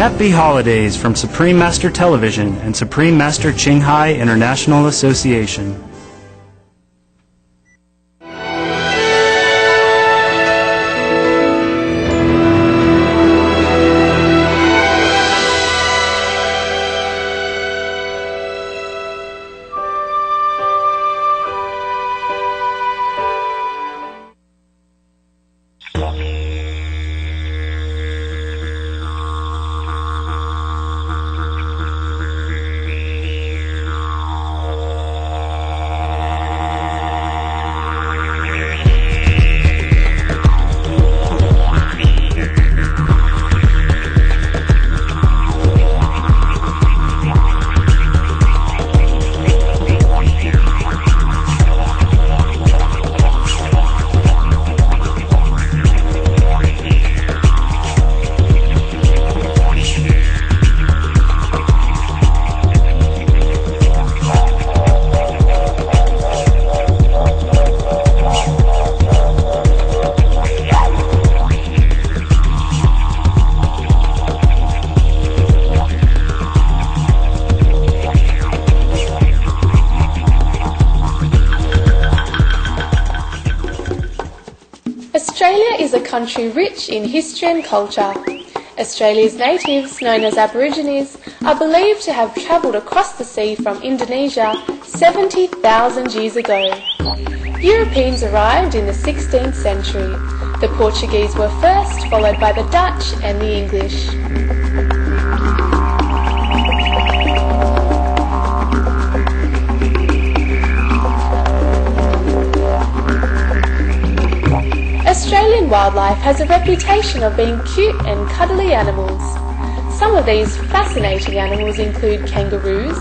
Happy holidays from Supreme Master Television and Supreme Master Qinghai International Association. Australia is a country rich in history and culture. Australia's natives, known as Aborigines, are believed to have travelled across the sea from Indonesia 70,000 years ago. Europeans arrived in the 16th century. The Portuguese were first, followed by the Dutch and the English. Australian wildlife has a reputation of being cute and cuddly animals. Some of these fascinating animals include kangaroos,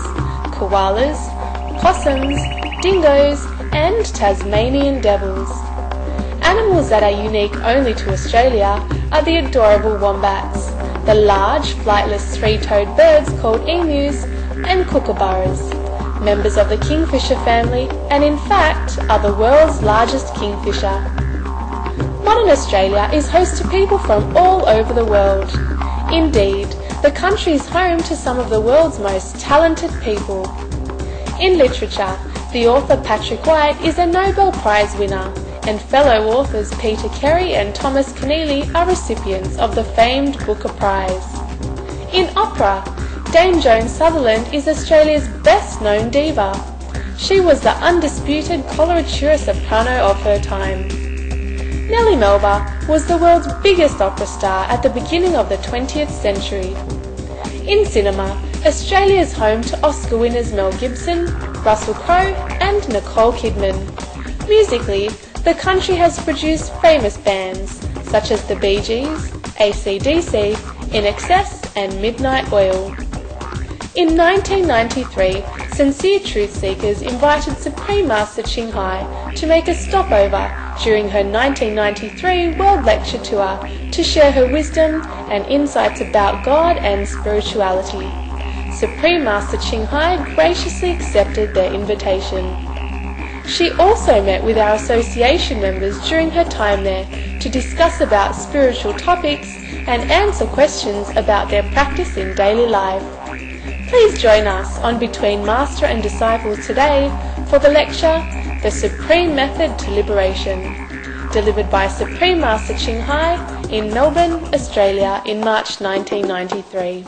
koalas, possums, dingoes, and Tasmanian devils. Animals that are unique only to Australia are the adorable wombats, the large flightless three-toed birds called emus, and kookaburras, members of the kingfisher family, and in fact are the world's largest kingfisher. Modern Australia is host to people from all over the world. Indeed, the country is home to some of the world's most talented people. In literature, the author Patrick White is a Nobel Prize winner, and fellow authors Peter Carey and Thomas Keneally are recipients of the famed Booker Prize. In opera, Dame Joan Sutherland is Australia's best-known diva. She was the undisputed coloratura soprano of her time. Nellie Melba was the world's biggest opera star at the beginning of the 20th century. In cinema, Australia is home to Oscar winners Mel Gibson, Russell Crowe and Nicole Kidman. Musically, the country has produced famous bands such as the Bee Gees, AC/DC, INXS and Midnight Oil. In 1993, Sincere Truth Seekers invited Supreme Master Qinghai to make a stopover during her 1993 World Lecture Tour to share her wisdom and insights about God and spirituality. Supreme Master Qinghai graciously accepted their invitation. She also met with our association members during her time there to discuss about spiritual topics and answer questions about their practice in daily life. Please join us on Between Master and Disciples today for the lecture, The Supreme Method to Liberation, delivered by Supreme Master Qinghai in Melbourne, Australia in March 1993.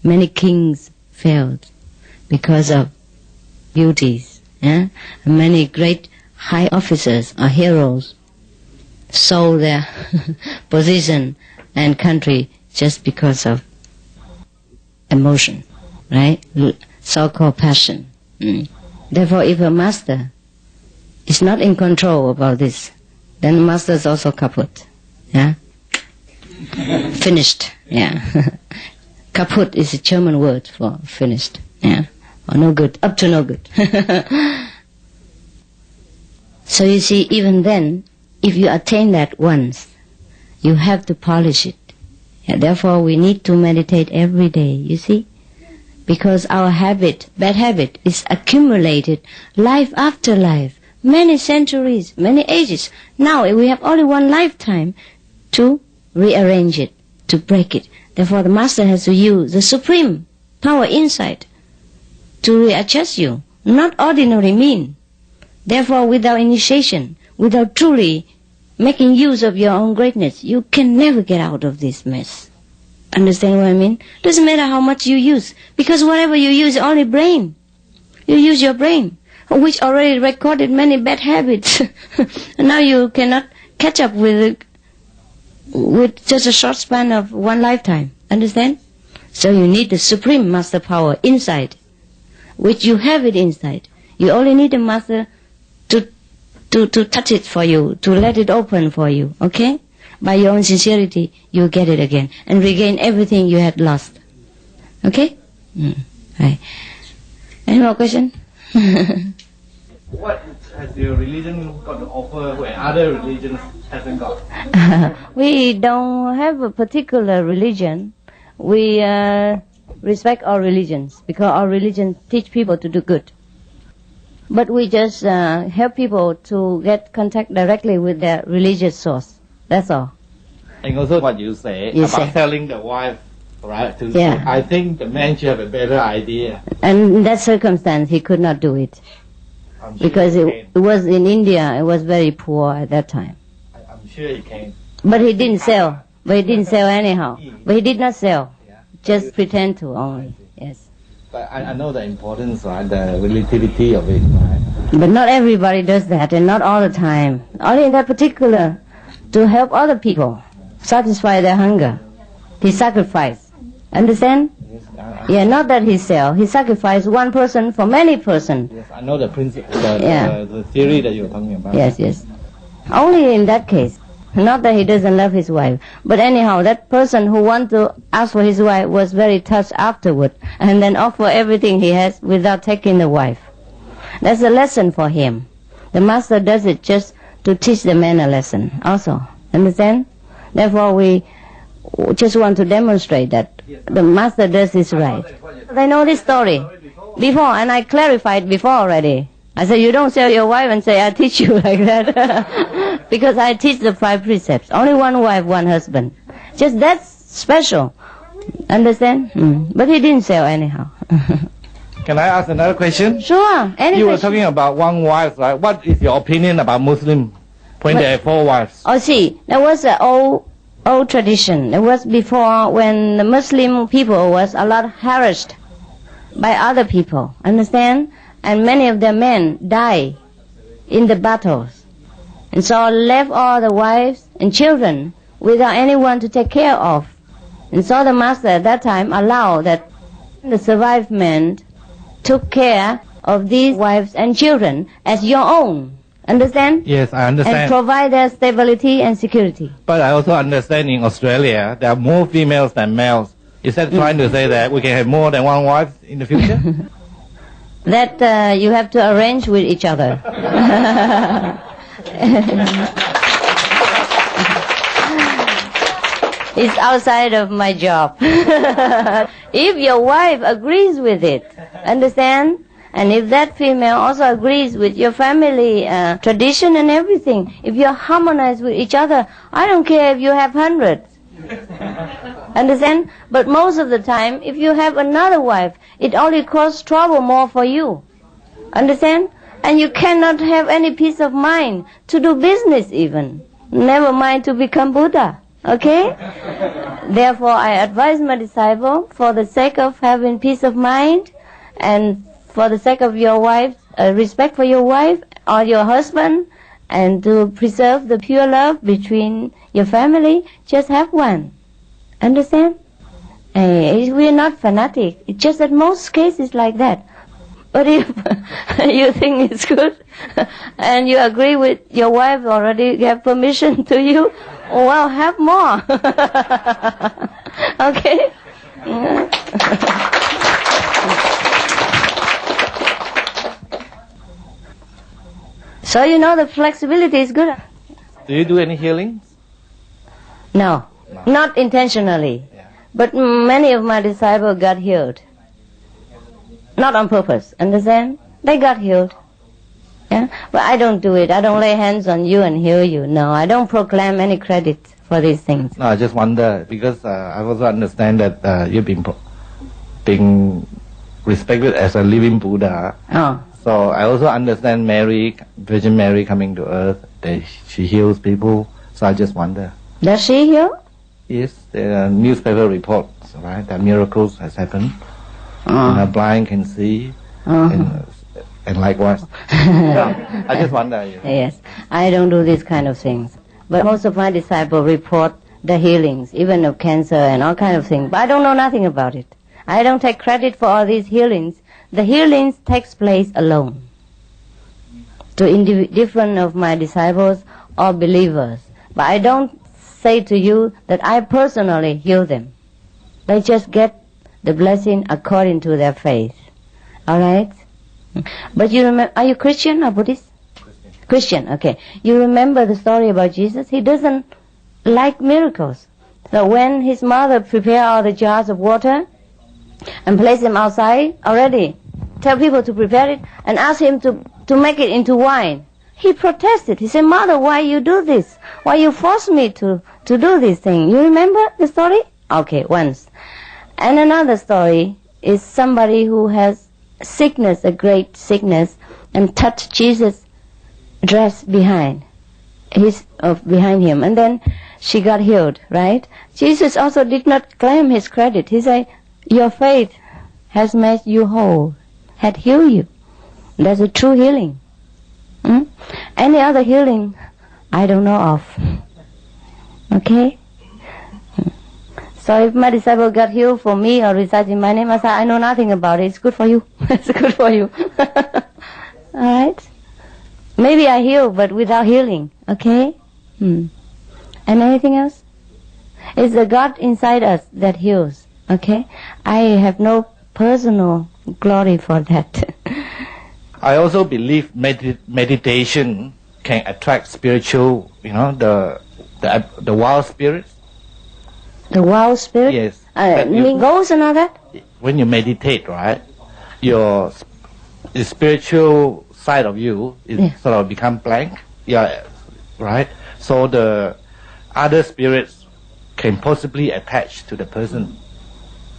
Many kings failed because of beauties. Many great high officers or heroes sold their position and country just because of emotion. right? So-called passion. Therefore, if a master is not in control about this, then the master is also kaput. Yeah? Finished. Yeah. Kaput is a German word for finished. Yeah. Or no good. Up to no good. So you see, even then, if you attain that once, you have to polish it. Yeah, therefore, we need to meditate every day, you see? Because our habit, bad habit, is accumulated life after life, many centuries, many ages. Now we have only one lifetime to rearrange it, to break it. Therefore, the master has to use the supreme power inside to readjust you, not ordinary mean. Therefore, without initiation, without truly making use of your own greatness, you can never get out of this mess. Understand what I mean? Doesn't matter how much you use, because whatever you use is only brain. You use your brain, which already recorded many bad habits. And now you cannot catch up with just a short span of one lifetime. Understand? So you need the supreme master power inside, which you have it inside. You only need a master to touch it for you, to let it open for you, okay? By your own sincerity, you get it again and regain everything you had lost. Okay? Right. Any more question? What has your religion got to offer where other religions hasn't got? We don't have a particular religion. We respect all religions because all religions teach people to do good. But we just help people to get contact directly with their religious source. That's all. And also what you say about telling the wife, right? Yeah. I think the man should have a better idea. And in that circumstance, he could not do it. I'm sure Because he it was in India, it was very poor at that time. I'm sure he can. But he didn't sell. But he didn't sell anyhow. But he did not sell. Just pretend to only. Yes. But I know the importance, right? The relativity of it, right? But not everybody does that, and not all the time. Only in that particular, to help other people, satisfy their hunger. He sacrificed. Understand? Yes, Yeah, not that he sell. He sacrificed one person for many persons. yes, I know the principle, the theory that you're talking about. Yes. Only in that case. Not that he doesn't love his wife. But anyhow, that person who wanted to ask for his wife was very touched afterward, and then offer everything he has without taking the wife. That's a lesson for him. The master does it just to teach the man a lesson also. Understand? Therefore, we just want to demonstrate that the master does this right. I know this story before, and I clarified before already. I said, you don't sell your wife and say, I teach you like that. Because I teach the 5 precepts. Only one wife, one husband. Just that's special. Understand? But he didn't sell anyhow. Can I ask another question? Sure. Any You were question? talking about one wife, right? What is your opinion about Muslim when they have 4 wives? Oh, see, there was an old tradition. It was before when the Muslim people was a lot harassed by other people. Understand? And many of their men died in the battles. And so left all the wives and children without anyone to take care of. And so the master at that time allowed that the survived men took care of these wives and children as your own. Understand? Yes, I understand. And provide their stability and security. But I also understand in Australia there are more females than males. Is that trying to say that we can have more than one wife in the future? That you have to arrange with each other. It's outside of my job. If your wife agrees with it, understand? And if that female also agrees with your family tradition and everything, if you harmonize with each other, I don't care if you have hundreds. Understand? But most of the time, if you have another wife, it only causes trouble more for you. Understand? And you cannot have any peace of mind to do business even. Never mind to become Buddha. Okay? Therefore, I advise my disciple, for the sake of having peace of mind, and for the sake of your wife, respect for your wife or your husband, and to preserve the pure love between your family, just have one. Understand? We're not fanatic. It's just that most cases like that. But if you think it's good and you agree with your wife already have permission to you, well, have more. Okay? So you know the flexibility is good. Do you do any healings? No, not intentionally. Yeah. But many of my disciples got healed. Not on purpose, understand? They got healed. Yeah? But I don't do it. I don't lay hands on you and heal you. No, I don't proclaim any credit for these things. No, I just wonder, because I also understand that you've been respected as a living Buddha. Oh. So I also understand Mary, Virgin Mary coming to earth, that she heals people. So I just wonder. Does she heal? Yes, there are newspaper reports, right, that miracles has happened. And a blind can see, and likewise. No, I just wonder. Yes, I don't do these kind of things. But most of my disciples report the healings, even of cancer and all kind of things. But I don't know nothing about it. I don't take credit for all these healings. The healings takes place alone to different of my disciples or believers. But I don't say to you that I personally heal them. They just get the blessing according to their faith. All right? But you remember, are you Christian or Buddhist? Christian, okay. You remember the story about Jesus? He doesn't like miracles. So when his mother prepared all the jars of water and placed them outside already, tell people to prepare it and ask him to make it into wine, he protested. He said, "Mother, why you do this? Why you force me to do this thing?" You remember the story? Okay, once. And another story is somebody who has sickness, a great sickness, and touched Jesus' dress behind him, and then she got healed, right? Jesus also did not claim his credit. He said, "Your faith has made you whole, had healed you." That's a true healing. Any other healing, I don't know of. Okay? So if my disciple got healed for me or reciting my name, I say, "I know nothing about it. It's good for you." It's good for you. Alright? Maybe I heal, but without healing. Okay? And anything else? It's the God inside us that heals. Okay? I have no personal glory for that. I also believe meditation can attract spiritual, the wild spirits. The wild spirit? Yes. You mean ghosts and all that? When you meditate, right, the spiritual side of you is sort of become blank. Yeah, right? So the other spirits can possibly attach to the person.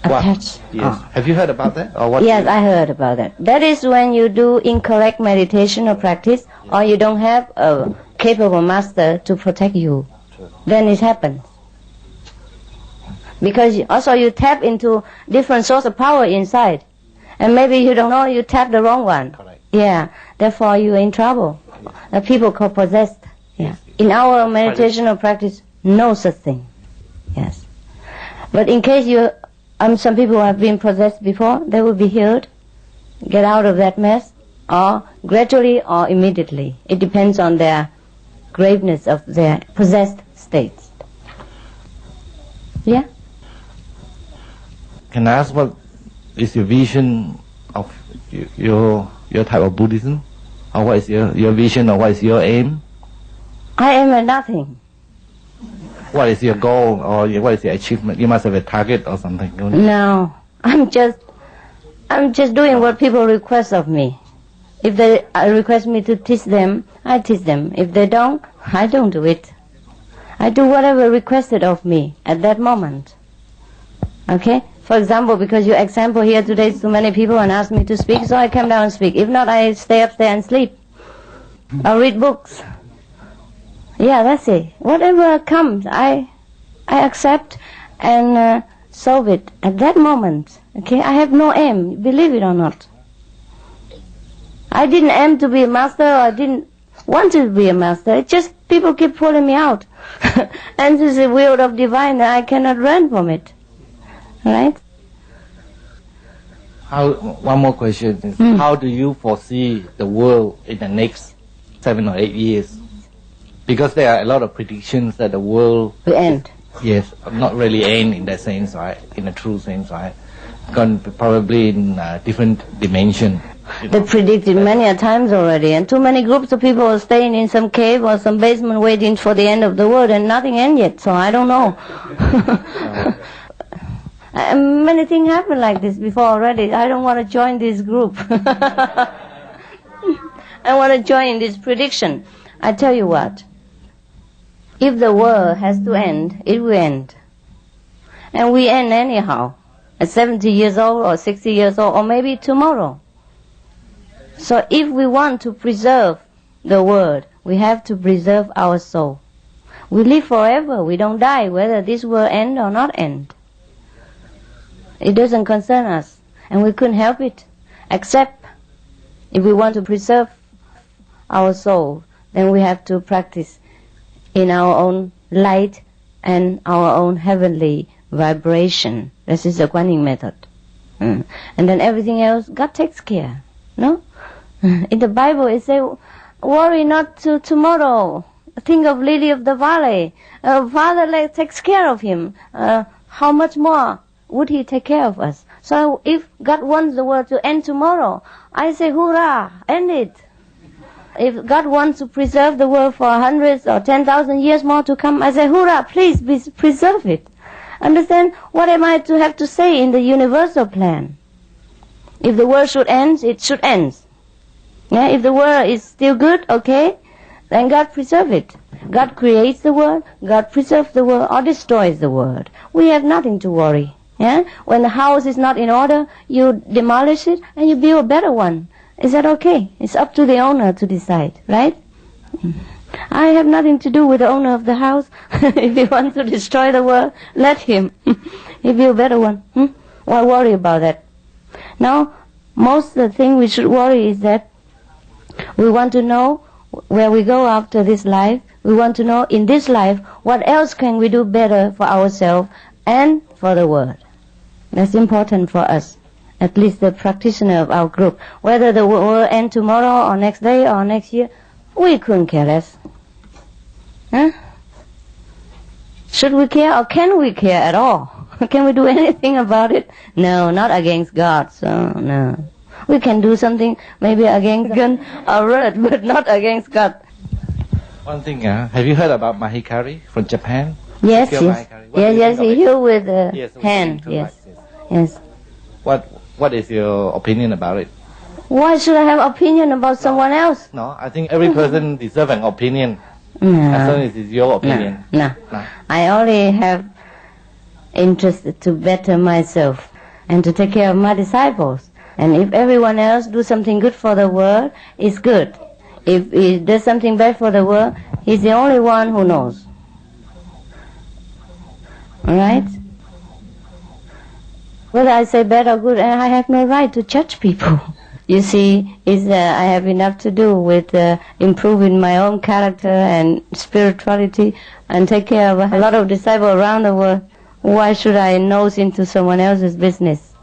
Attach? Yes. Oh. Have you heard about that? Or what? Yes, I heard about that. That is when you do incorrect meditation or practice, or you don't have a capable master to protect you. Sure. Then it happens. Because also you tap into different source of power inside. And maybe you don't know, you tap the wrong one. Correct. Yeah, therefore you're in trouble. The people call possessed. Yeah. In our meditational practice, no such thing. Yes. But in case some people have been possessed before, they will be healed, get out of that mess, or gradually or immediately. It depends on their graveness of their possessed states. Yeah? Can I ask what is your vision of your type of Buddhism? Or what is your vision, or what is your aim? I am a nothing. What is your goal, or what is your achievement? You must have a target or something, don't you? No, I'm just doing what people request of me. If they request me to teach them, I teach them. If they don't, I don't do it. I do whatever requested of me at that moment. Okay? For example, because you example here today too many people and ask me to speak, so I come down and speak. If not, I stay upstairs and sleep. Or read books. Yeah, that's it. Whatever comes, I accept and solve it at that moment. Okay? I have no aim, believe it or not. I didn't aim to be a master, or I didn't want to be a master. It's just people keep pulling me out. And this is the will of divine, and I cannot run from it. Right? One more question is, how do you foresee the world in the next 7 or 8 years? Because there are a lot of predictions that the world will end. Yes, not really end in that sense, right? In a true sense, right? Going probably in a different dimension. They predicted many a times already, and too many groups of people are staying in some cave or some basement waiting for the end of the world, and nothing end yet. So I don't know. Many things happen like this before already. I don't want to join this group. I want to join this prediction. I tell you what. If the world has to end, it will end. And we end anyhow. At 70 years old or 60 years old or maybe tomorrow. So if we want to preserve the world, we have to preserve our soul. We live forever. We don't die whether this will end or not end. It doesn't concern us. And we couldn't help it. Except if we want to preserve our soul, then we have to practice in our own light and our own heavenly vibration. This is the Guanyin method. And then everything else, God takes care. No? In the Bible it says, worry not to tomorrow. Think of lily of the valley. Father takes care of him. How much more would he take care of us? So if God wants the world to end tomorrow, I say, hoorah, end it. If God wants to preserve the world for hundreds or 10,000 years more to come, I say, hoorah, please preserve it. Understand? What am I to have to say in the universal plan? If the world should end, it should end. Yeah, if the world is still good, okay, then God preserve it. God creates the world, God preserves the world, or destroys the world. We have nothing to worry. Yeah? When the house is not in order, you demolish it and you build a better one. Is that okay? It's up to the owner to decide, right? I have nothing to do with the owner of the house. If he wants to destroy the world, let him. He build a better one. Why worry about that? Now, most of the thing we should worry is that we want to know where we go after this life. We want to know in this life what else can we do better for ourselves and for the world. That's important for us. At least the practitioner of our group. Whether the world will end tomorrow or next day or next year, we couldn't care less. Huh? Should we care or can we care at all? Can we do anything about it? No, not against God, so no. We can do something maybe against gun or word, but not against God. One thing, have you heard about Mahikari from Japan? Yes, yes, he healed with the hand, yes. What is your opinion about it? Why should I have opinion about someone else? No, I think every person deserves an opinion. No. As long as it's your opinion. No. I only have interest to better myself and to take care of my disciples. And if everyone else do something good for the world, it's good. If he does something bad for the world, he's the only one who knows. Alright? Whether I say bad or good, I have no right to judge people. You see, I have enough to do with improving my own character and spirituality and take care of a lot of disciples around the world. Why should I nose into someone else's business?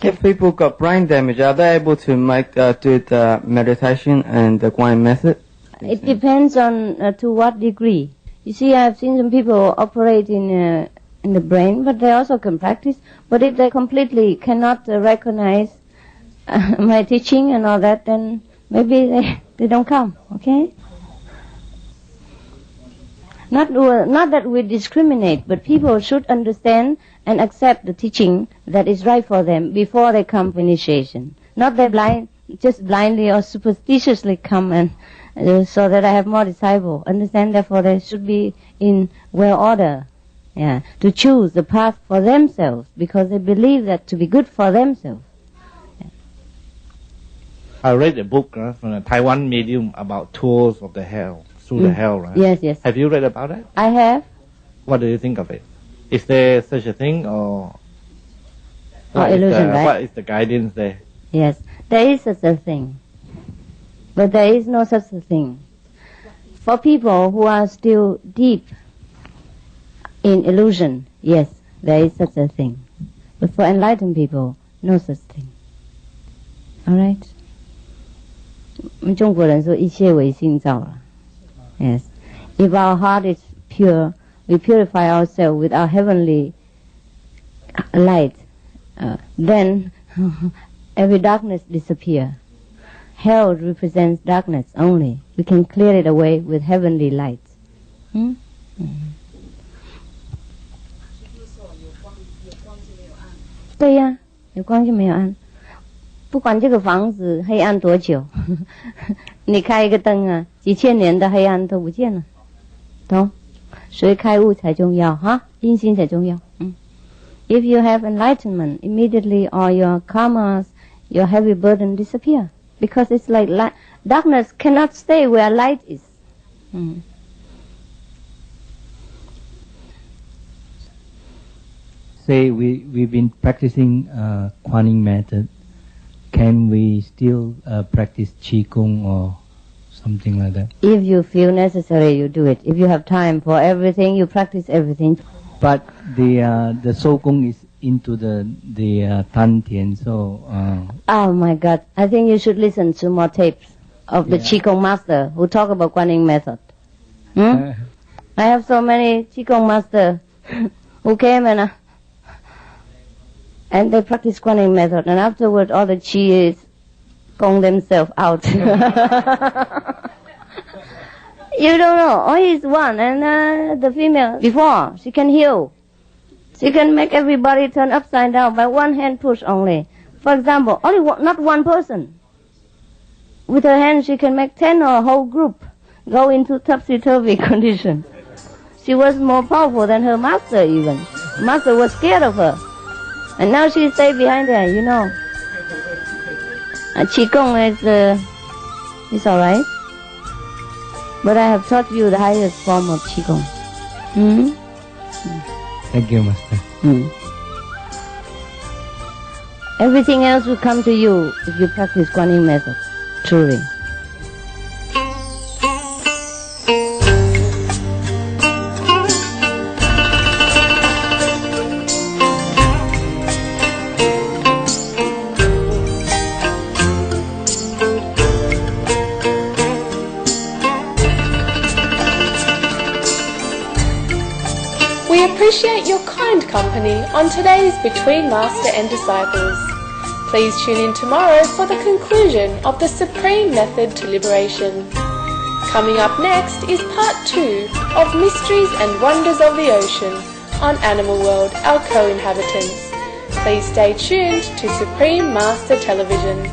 If people got brain damage, are they able to do the meditation and the Guanyin method? It depends on to what degree. You see, I have seen some people operate in the brain, but they also can practice. But if they completely cannot recognize my teaching and all that, then maybe they don't come, okay? Not that we discriminate, but people should understand and accept the teaching that is right for them before they come for initiation. Not that just blindly or superstitiously come and so that I have more disciples. Understand? Therefore, they should be in well order. Yeah, to choose the path for themselves because they believe that to be good for themselves. Yeah. I read a book from a Taiwan medium about tours of the hell, through the hell, right? Yes. Have you read about it? I have. What do you think of it? Is there such a thing or illusion, right? What is the guidance there? Yes, there is such a thing. But there is no such a thing. For people who are still deep in illusion, yes, there is such a thing. But for enlightened people, no such thing. Alright? 我们中国人说一切唯心造了。Yes. If our heart is pure, we purify ourselves with our heavenly light, then every darkness disappears. Hell represents darkness only. We can clear it away with heavenly light. 对呀，有光就没有暗。不管这个房子黑暗多久，你开一个灯啊，几千年的黑暗都不见了，懂？所以开悟才重要哈，阴心才重要。If you have enlightenment, immediately all your karmas, your heavy burden disappear. Because it's like light. Darkness cannot stay where light is. Say we've been practicing Kuan method. Can we still practice Qigong or something like that? If you feel necessary, you do it. If you have time for everything, you practice everything. But the Sogong is into the Tan Tian, so... Oh my God! I think you should listen to more tapes of the Qigong master who talk about Guanyin method. I have so many Qigong master who came and they practice Guanyin method, and afterward all the Qi is gong themselves out. You don't know. Only is one, and the female before she can heal. She can make everybody turn upside down by one hand push only. For example, only not one person. With her hand, she can make 10 or a whole group go into topsy-turvy condition. She was more powerful than her master even. Master was scared of her. And now she stayed behind her, you know. Qigong is alright. But I have taught you the highest form of Qigong. Thank you, Master. Everything else will come to you if you practice Guanyin method, truly. We appreciate your kind company on today's Between Master and Disciples. Please tune in tomorrow for the conclusion of the Supreme Method to Liberation. Coming up next is Part 2 of Mysteries and Wonders of the Ocean on Animal World, Our Co-Inhabitants. Please stay tuned to Supreme Master Television.